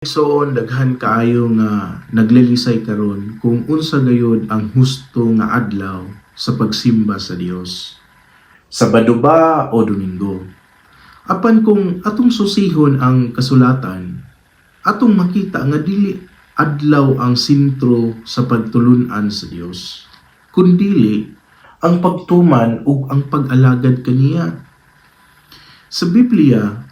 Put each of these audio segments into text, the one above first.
So, daghan kaayo nga naglilisay karon kung unsa gayud ang husto nga adlaw sa pagsimba sa Dios. Sabado ba o Domingo? Apan kung atong susihon ang kasulatan, atong makita nga dili adlaw ang sentro sa pagtulun-an sa Dios, kundili ang pagtuman ug ang pag-alagad kaniya. Sa Biblia,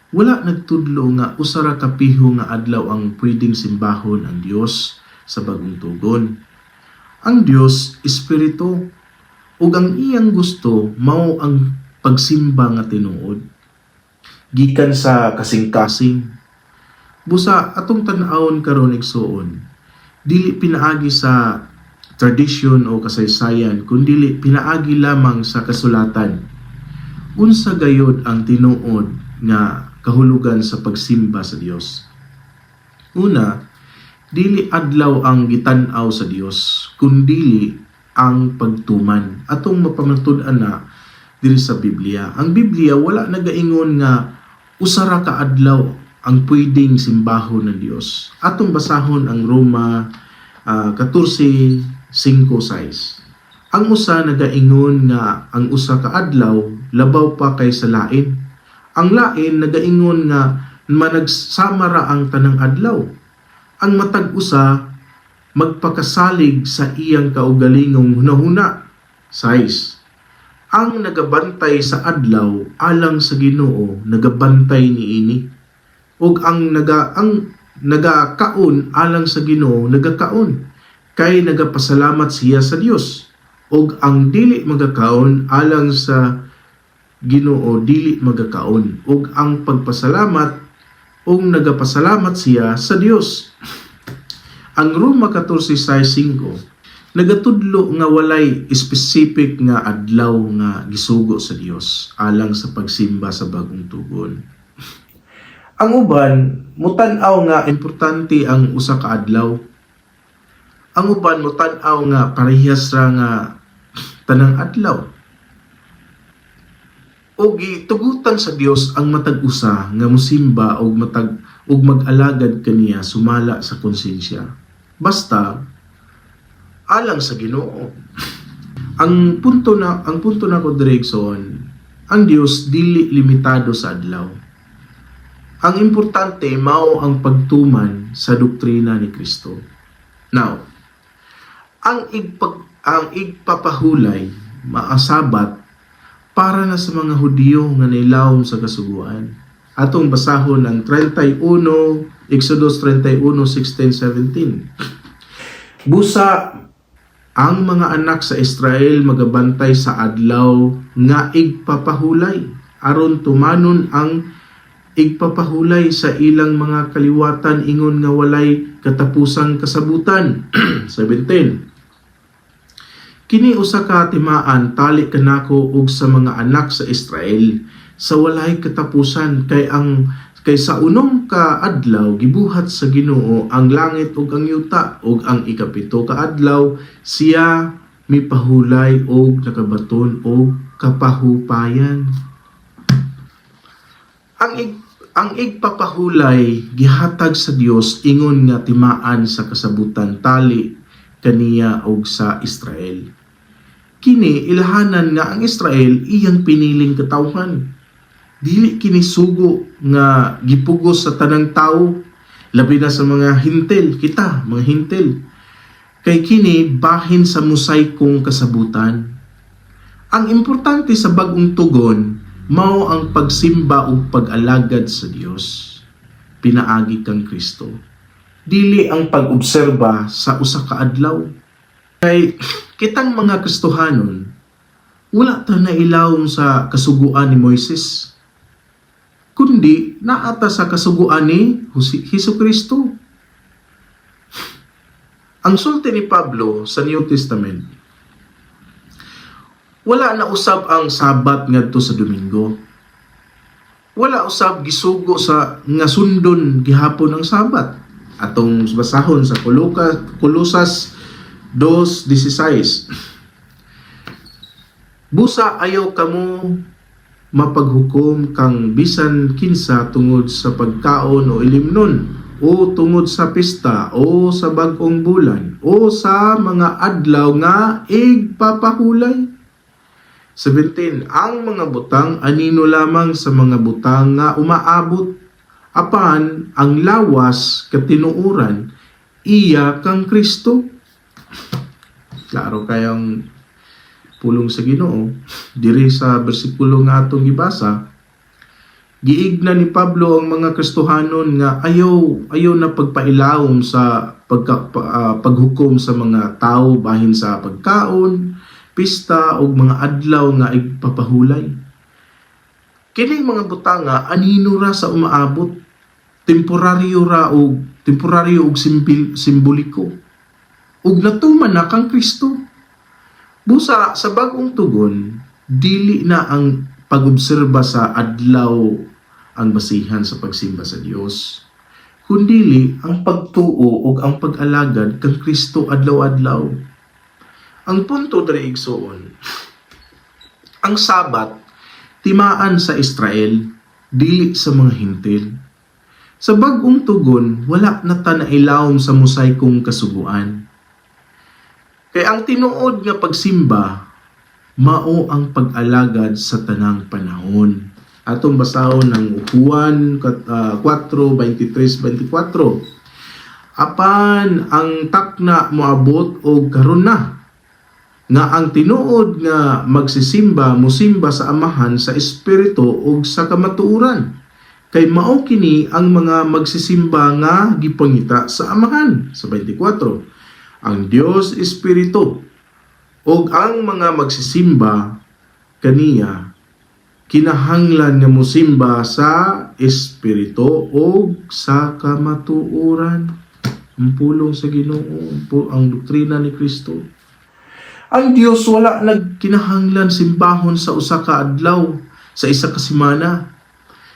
wala nagtudlo nga usara ka piho nga adlaw ang pwedeng simbahon ang Dios sa bagong tugon. Ang Dios espiritu ug ang iyang gusto mao ang pagsimba nga tinuod. Gikan sa kasing-kasing, busa atong tan-awon karon igsuon, dili pinaagi sa tradisyon o kasaysayan kundi pinaagi lamang sa kasulatan. Unsa gayud ang tinuod nga kahulugan sa pagsimba sa Dios? Una, dili adlaw ang gitan-aw sa Dios, kundi ang pagtuman. Atong mapamatud-an na diri sa Biblia. Ang Biblia wala nagaingon nga usara ka adlaw ang pwedeng simbahon ng Dios. Atong basahon ang Roma 14:5-6. Ang usa nagaingon nga ang usa ka adlaw labaw pa kay sa lain. Ang lain nagaingon nga managsama ra ang tanang adlaw. Ang matag usa magpakasalig sa iyang kaugalingong hunahuna. 6. Ang nagabantay sa adlaw alang sa Ginoo nagabantay niini. Ug ang nagakaon alang sa Ginoo nagakaon kay nagapasalamat siya sa Dios. Ug ang dili magakaon alang sa Ginoo dili magakaon, ug ang pagpasalamat ug nagapasalamat siya sa Dios. Ang Roma 14:5 nagatudlo nga walay specific nga adlaw nga gisugo sa Dios alang sa pagsimba sa bagong tugon. Ang uban mutan-aw nga importante ang usa ka adlaw. Ang uban mutan-aw nga parehas ra nga tanang adlaw. O gitugutan sa Dios ang matag usa nga musimba og mag-alagad kaniya sumala sa konsensya. Basta alang sa Ginoo. Ang punto na ko direksyon, ang Dios dili limitado sa adlaw. Ang importante mao ang pagtuman sa doktrina ni Kristo. Now, ang igpapahulay maasabat para na sa mga Hudiyo nga nailawom sa kasuguan. Atong basahon ang Exodus 31:16-17. Busa ang mga anak sa Israel magabantay sa adlaw nga igpapahulay aron tumanon ang igpapahulay sa ilang mga kaliwatan ingon nga walay katapusang kasabutan. 17. Kini usa ka timaan tali kanako ug sa mga anak sa Israel sa walay katapusan kay sa unong ka adlaw gibuhat sa Ginoo ang langit ug ang yuta ug ang ikapito ka adlaw siya mipahulay og nakabaton og kapahupayan. Ang igpapahulay gihatag sa Dios ingon nga timaan sa kasabutan tali kaniya og sa Israel. Kini ilahanan nga ang Israel iyang piniling katawhan. Dili kini sugo nga gipugos sa tanang tawo, labi na sa mga hintel, kita, mga hintel. Kay kini bahin sa mosaikong kasabutan. Ang importante sa bagong tugon mao ang pagsimba ug pag-alagad sa Dios. Pinaagi kang Kristo. Dili ang pag-obserba sa usa ka adlaw. Kay kitang mga Kristohanon, wala ta nailawom sa kasuguan ni Moises, kundi naata sa kasuguan ni Hesukristo. Ang sulti ni Pablo sa New Testament, wala na usab ang Sabat ngadto sa Domingo. Wala usab gisugo sa nga sundon gihapon ang Sabat. Atong basahon sa Kolosas 2:16. Busa ayaw kamo mapaghukom kang bisan kinsa tungod sa pagkaon o ilimnon o tungod sa pista o sa bag-ong bulan o sa mga adlaw nga igpapahulay. 17. Ang mga butang anino lamang sa mga butang nga umaabot, apan ang lawas katinuuran iya kang Kristo. Klaro kayang pulong sa Ginoo diri sa bersikulo nga atong gibasa. Giigna ni Pablo ang mga Kristohanon nga ayaw na pagpailawom sa paghukom sa mga tao bahin sa pagkaon, pista o mga adlaw nga igpapahulay. Kining mga butanga anino ra sa umaabot, temporaryo og simboliko. Ug natuman na kang Kristo. Busa sa bagong tugon, dili na ang pag-obserba sa adlaw ang basihan sa pagsimba sa Dios, kundili ang pagtuo ug ang pag-alagad kang Kristo adlaw-adlaw. Ang punto diri igsoon, ang Sabat timaan sa Israel, dili sa mga Hintil. Sa bagong tugon, wala na ta nailawom sa mosaikong kasuguan. Kaya ang tinuod nga pagsimba mao ang pag-alagad sa tanang panahon. Atong basahon ng Juan 4:23-24. Apan ang takna moabot og karon na nga ang tinuod nga magsisimba mosimba sa Amahan sa espiritu ug sa kamatuoran. Kay mao kini ang mga magsisimba nga gipangita sa Amahan sa 24. Ang Dios espiritu ug ang mga magsisimba kaniya kinahanglan nga mosimba sa espiritu ug sa kamatuoran. Ang pulong sa Ginoo, ang doktrina ni Kristo. Ang Dios wala nagkinahanglan simbahon sa usa ka adlaw, sa isa ka semana.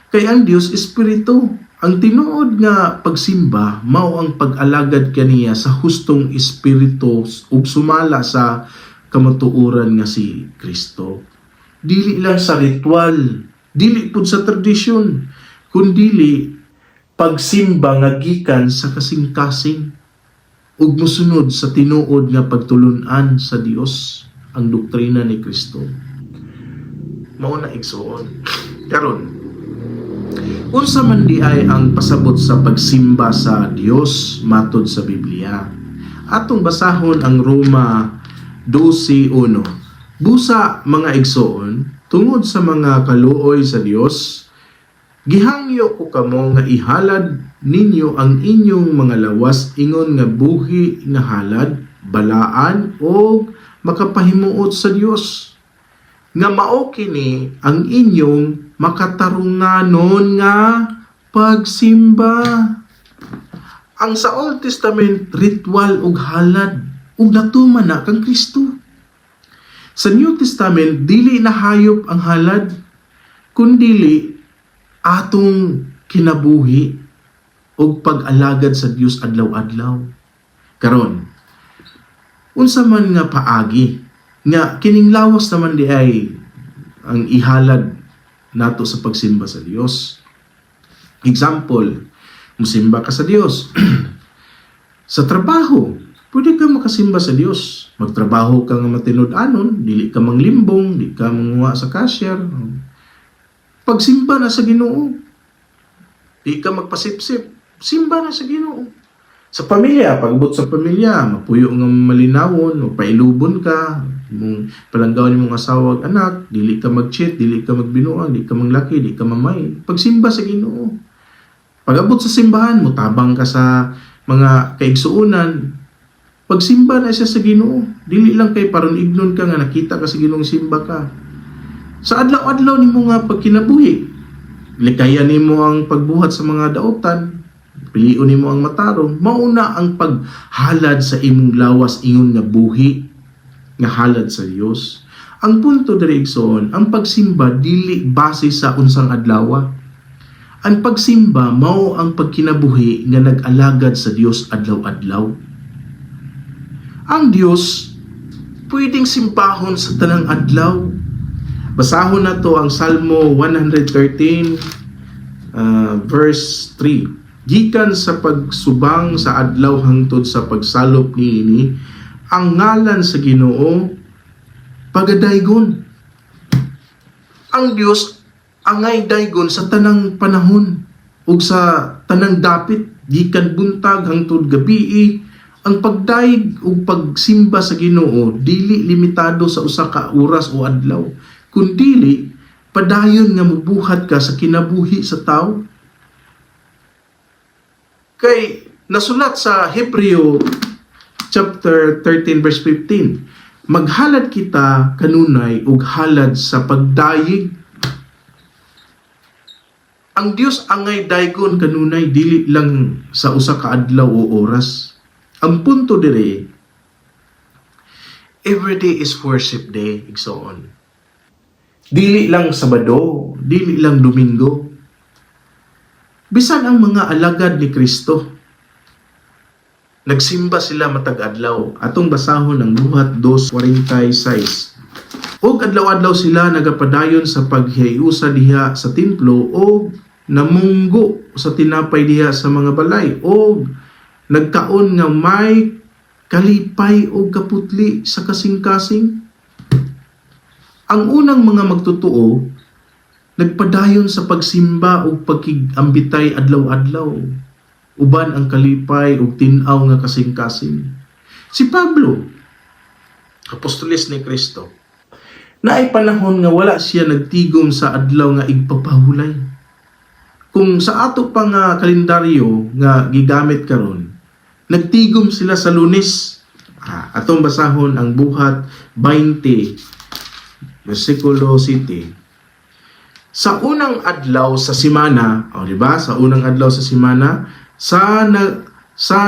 Kay ang Dios espiritu. Ang tinuod nga pagsimba mao ang pag-alagad kaniya sa hustong espiritu ug sumala sa kamatuoran nga si Kristo. Dili lang sa ritual, dili pud sa tradisyon, kundili pagsimba nga gikan sa kasing-kasing ug mosunod sa tinuod nga pagtulun-an sa Dios, ang doktrina ni Kristo. Mao na igsoon. Karon, unsa man di ay ang pasabot sa pagsimba sa Dios matod sa Biblia. Atong basahon ang Roma 12:1. Busa mga igsoon, tungod sa mga kaluoy sa Dios, gihangyo ko kamo nga ihalad ninyo ang inyong mga lawas ingon nga buhi nga halad, balaan o makapahimuot sa Dios. Nga mao kini ang inyong makatarunganon nga pagsimba. Ang sa Old Testament ritual ug halad ug natuman na kang Kristo. Sa New Testament dili na hayop ang halad, kundili atong kinabuhi ug pag-alagad sa Dios adlaw-adlaw. Karon, unsa man nga paagi nga kining lawas naman di ay ang ihalad nato sa pagsimba sa Dios. Example, musimba ka sa Dios. Sa trabaho, pwede ka makasimba sa Dios. Magtrabaho ka nga matinud-anon, dili ka manglimbong, di ka manguha sa cashier. Pagsimba na sa Ginoo. Di ka magpasipsip, simba na sa Ginoo. Sa pamilya, pagbot sa pamilya, mapuyo nga malinawon, mapailubon ka, mong palanggawan mong asawa ug anak, dili ka mag-cheat, dili ka magbinuang, dili ka manglaki, dili ka mamay. Pagsimba sa Ginoo. Pag-abot sa simbahan, mutabang ka sa mga kaigsuunan, pagsimba na siya sa Ginoo. Dili lang kay paron ignon ka nga nakita ka sa Ginoong simba ka. Sa adlaw-adlaw nimo nga pagkinabuhi, likayan nimo ang pagbuhat sa mga daotan, piliun nimo ang matarong, mauna ang paghalad sa imong lawas ingon nga buhi nga halad sa Dios. Ang punto diri igsoon, ang pagsimba dili base sa unsang adlaw. Ang pagsimba mao ang pagkinabuhi nga nag-alagad sa Dios adlaw-adlaw. Ang Dios pwedeng simpahon sa tanang adlaw. Basahon na to ang Salmo 113 verse 3. gikan sa pagsubang sa adlaw hangtod sa pagsalop niini, ang ngalan sa Ginoo pagadaygon. Ang Dios angay daygon sa tanang panahon ug sa tanang dapit, gikan buntag hangtod gabii. Ang pagdayeg ug pagsimba sa Ginoo dili limitado sa usa ka oras o adlaw, kundili padayon nga mabuhat ka sa kinabuhi sa tao. Kay nasulat sa Hebreo chapter 13 verse 15, maghalad kita kanunay ug halad sa pagdayeg. Ang Dios angay daygon kanunay, dili lang sa usa ka adlaw o oras. Ang punto dire, every day is worship day, igsoon. Dili lang Sabado, dili lang Domingo. Bisan ang mga alagad ni Kristo, nagsimba sila matag adlaw. Atong basahon ang buhat 2:46. Og adlaw-adlaw sila nagapadayon sa paghiusa diha sa templo o namunggo sa tinapay diha sa mga balay o nagkaon nga may kalipay o kaputli sa kasing-kasing. Ang unang mga magtutuo nagpadayon sa pagsimba o pagkigambitay adlaw-adlaw, uban ang kalipay o tinaw nga kasing-kasing. Si Pablo, apostoles ni Kristo, naay panahon nga wala siya nagtigom sa adlaw nga igpapahulay. Kung sa ato pa nga kalendaryo nga gigamit karon, nagtigom sila sa Lunes. Atong basahon ang buhat 20 versikulo 7. Sa unang adlaw sa semana, di ba? Sa unang adlaw sa semana, sa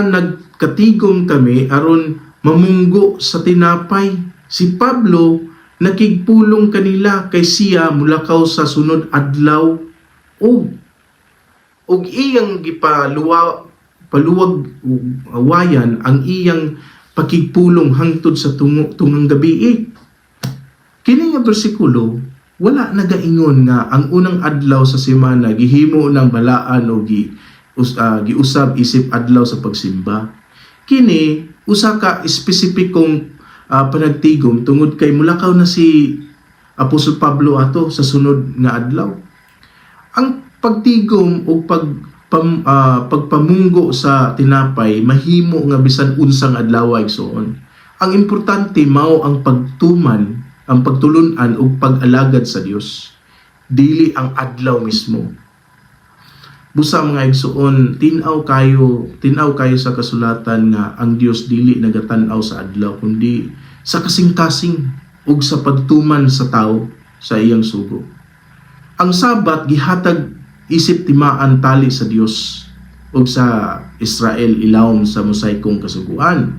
nagkatigom kami aron mamunggo sa tinapay. Si Pablo nakigpulong kanila kay siya mulakaw sa sunod adlaw og iyang paluwag awayan ang iyang pakigpulong hangtod sa tungang gabi. Kini nga bersikulo wala nagaingon nga ang unang adlaw sa semana gihimo ng balaan o giusab isip adlaw sa pagsimba. Kini usa ka espesipikong panagtigom tungod kay mulakaw na si Apostol Pablo ato sa sunod nga adlaw. Ang pagtigom o pagpamunggo sa tinapay mahimo nga bisan unsang adlaw igsoon. Ang importante mao ang pagtuman, ang pagtulunan o pag-alagad sa Dios, dili ang adlaw mismo. Busa mga igsoon, tinaw kayo sa kasulatan nga ang Dios dili nagatan-aw sa adlaw kundi sa kasing-kasing ug sa pagtuman sa tao sa iyang sugo. Ang Sabat gihatag isip timaan tali sa Dios ug sa Israel ilawom sa mosaikong kasuguan.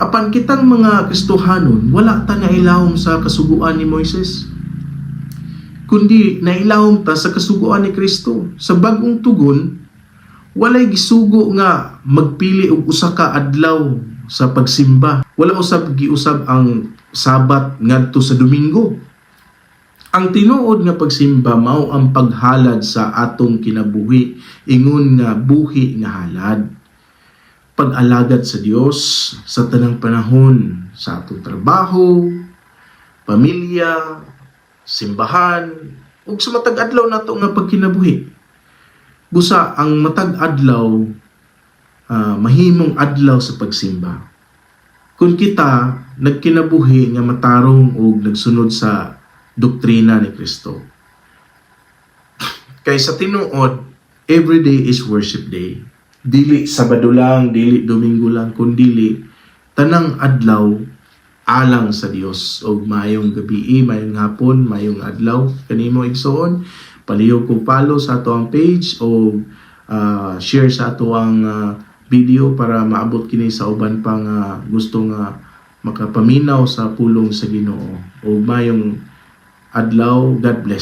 Apan kitang mga Kristohanon wala ta nailawom sa kasuguan ni Moises, kundi nailawom ta sa kasuguan ni Kristo. Sa bag-ong tugon, walay gisugo nga magpili og usa ka adlaw sa pagsimba. Wala usab giusab ang Sabat ngadto sa Domingo. Ang tinuod nga pagsimba mao ang paghalad sa atong kinabuhi, ingon nga buhi nga halad. Pag-alagad sa Dios sa tanang panahon, sa atong trabaho, pamilya, simbahan, ug sa matag adlaw nato nga pagkinabuhi. Busa ang matag adlaw mahimong adlaw sa pagsimba. Kung kita nagkinabuhi nga matarong ug nagsunod sa doktrina ni Kristo. Kay sa tinuod, every day is worship day. Dili Sabado lang, dili Domingo lang, kundi tanang adlaw alang sa Dios. Og mayong gabi, mayong hapon, mayong adlaw kanimo igsoon. Palihog kong follow sa ato ang page o share sa ato ang video para maabot kini sa uban pang gusto nga makapaminaw sa pulong sa Ginoo. Og mayong adlaw, God bless.